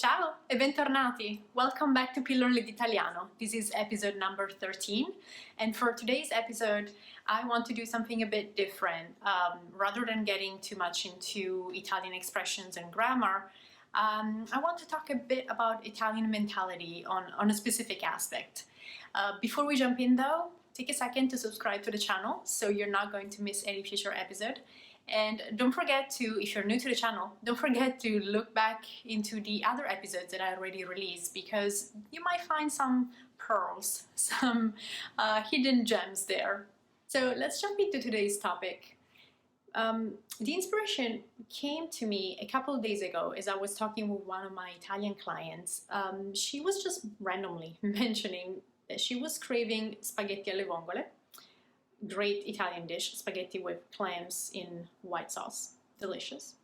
Ciao e bentornati! Welcome back to PILLOLE D'ITALIANO. This is episode number 13, and for today's episode I want to do something a bit different. Rather than getting too much into Italian expressions and grammar, I want to talk a bit about Italian mentality on a specific aspect. Before we jump in though, take a second to subscribe to the channel so you're not going to miss any future episode. And don't forget to, if you're new to the channel, don't forget to look back into the other episodes that I already released, because you might find some pearls, some hidden gems there. So let's jump into today's topic. The inspiration came to me a couple of days ago as I was talking with one of my Italian clients. She was just randomly mentioning that she was craving spaghetti alle vongole. Great Italian dish, spaghetti with clams in white sauce, delicious.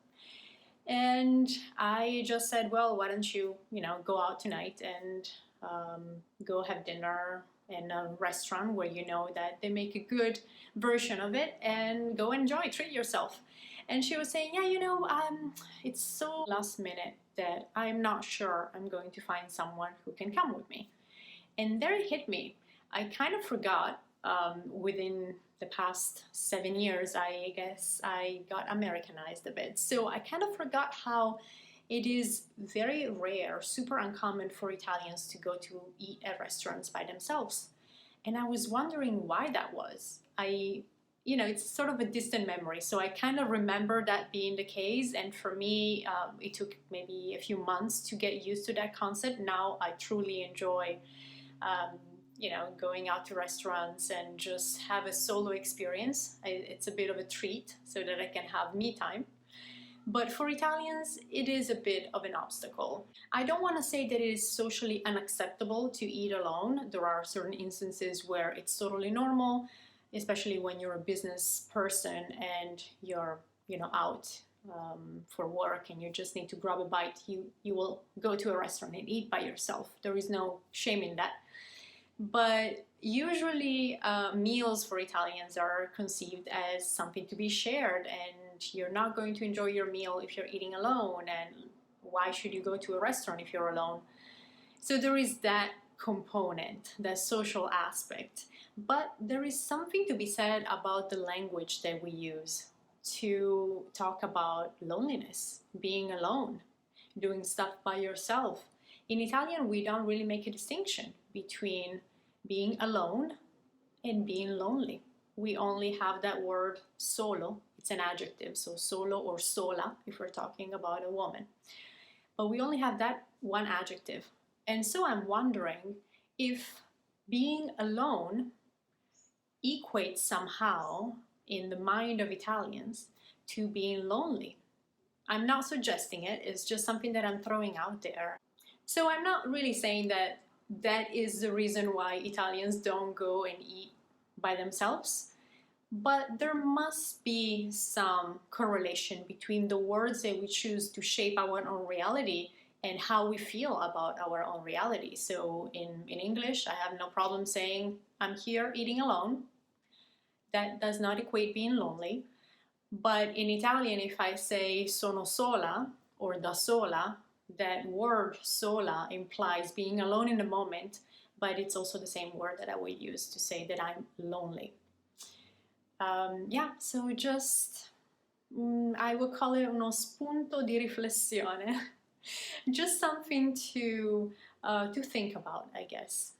And I just said, well, why don't you, go out tonight and go have dinner in a restaurant where you know that they make a good version of it, and go enjoy, treat yourself. And she was saying, yeah, it's so last minute that I'm not sure I'm going to find someone who can come with me. And there it hit me. I kind of forgot. Within the past 7 years, I guess I got Americanized a bit. So I kind of forgot how it is very rare, super uncommon for Italians to go to eat at restaurants by themselves. And I was wondering why that was. It's sort of a distant memory. So I kind of remember that being the case. And for me, it took maybe a few months to get used to that concept. Now I truly enjoy going out to restaurants and just have a solo experience. It's a bit of a treat so that I can have me time. But for Italians, it is a bit of an obstacle. I don't want to say that it is socially unacceptable to eat alone. There are certain instances where it's totally normal, especially when you're a business person and you're, out for work and you just need to grab a bite. You will go to a restaurant and eat by yourself. There is no shame in that. But usually meals for Italians are conceived as something to be shared, and you're not going to enjoy your meal if you're eating alone, and why should you go to a restaurant if you're alone? So there is that component, that social aspect. But there is something to be said about the language that we use to talk about loneliness, being alone, doing stuff by yourself. In Italian, we don't really make a distinction between being alone and being lonely. We only have that word solo. It's an adjective, so solo or sola if we're talking about a woman. But we only have that one adjective. And so I'm wondering if being alone equates somehow in the mind of Italians to being lonely. I'm not suggesting it, it's just something that I'm throwing out there. So I'm not really saying that that is the reason why Italians don't go and eat by themselves, but there must be some correlation between the words that we choose to shape our own reality and how we feel about our own reality. So in English, I have no problem saying I'm here eating alone. That does not equate being lonely. But in Italian, if I say sono sola or da sola, that word sola implies being alone in the moment, but it's also the same word that I would use to say that I'm lonely. So just, I would call it uno spunto di riflessione. Just something to think about, I guess.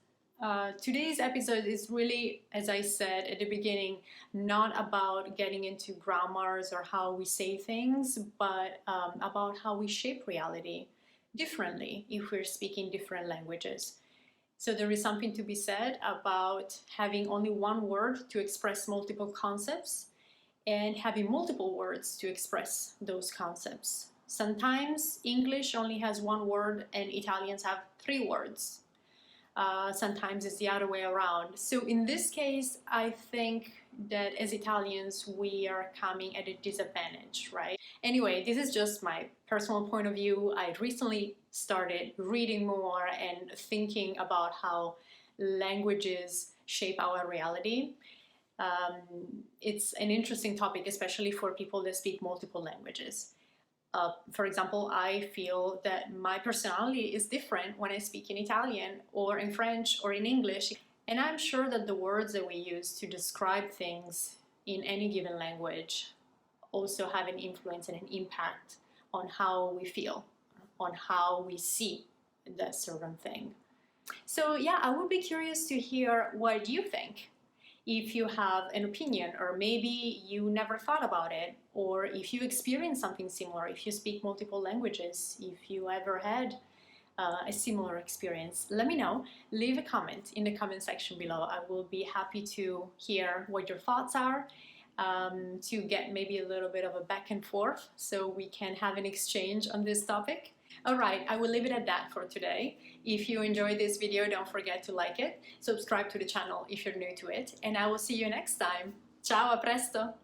Today's episode is really, as I said at the beginning, not about getting into grammars or how we say things, but about how we shape reality differently if we're speaking different languages. So there is something to be said about having only one word to express multiple concepts and having multiple words to express those concepts. Sometimes English only has one word and Italians have 3 words. Sometimes it's the other way around. So in this case, I think that as Italians, we are coming at a disadvantage, right? Anyway, this is just my personal point of view. I recently started reading more and thinking about how languages shape our reality. It's an interesting topic, especially for people that speak multiple languages. For example, I feel that my personality is different when I speak in Italian or in French or in English. And I'm sure that the words that we use to describe things in any given language also have an influence and an impact on how we feel, on how we see that certain thing. So yeah, I would be curious to hear what you think. If you have an opinion, or maybe you never thought about it, or if you experience something similar, if you speak multiple languages, if you ever had a similar experience, let me know. Leave a comment in the comment section below. I will be happy to hear what your thoughts are, to get maybe a little bit of a back and forth so we can have an exchange on this topic. Alright, I will leave it at that for today. If you enjoyed this video, don't forget to like it, subscribe to the channel if you're new to it, and I will see you next time. Ciao, a presto!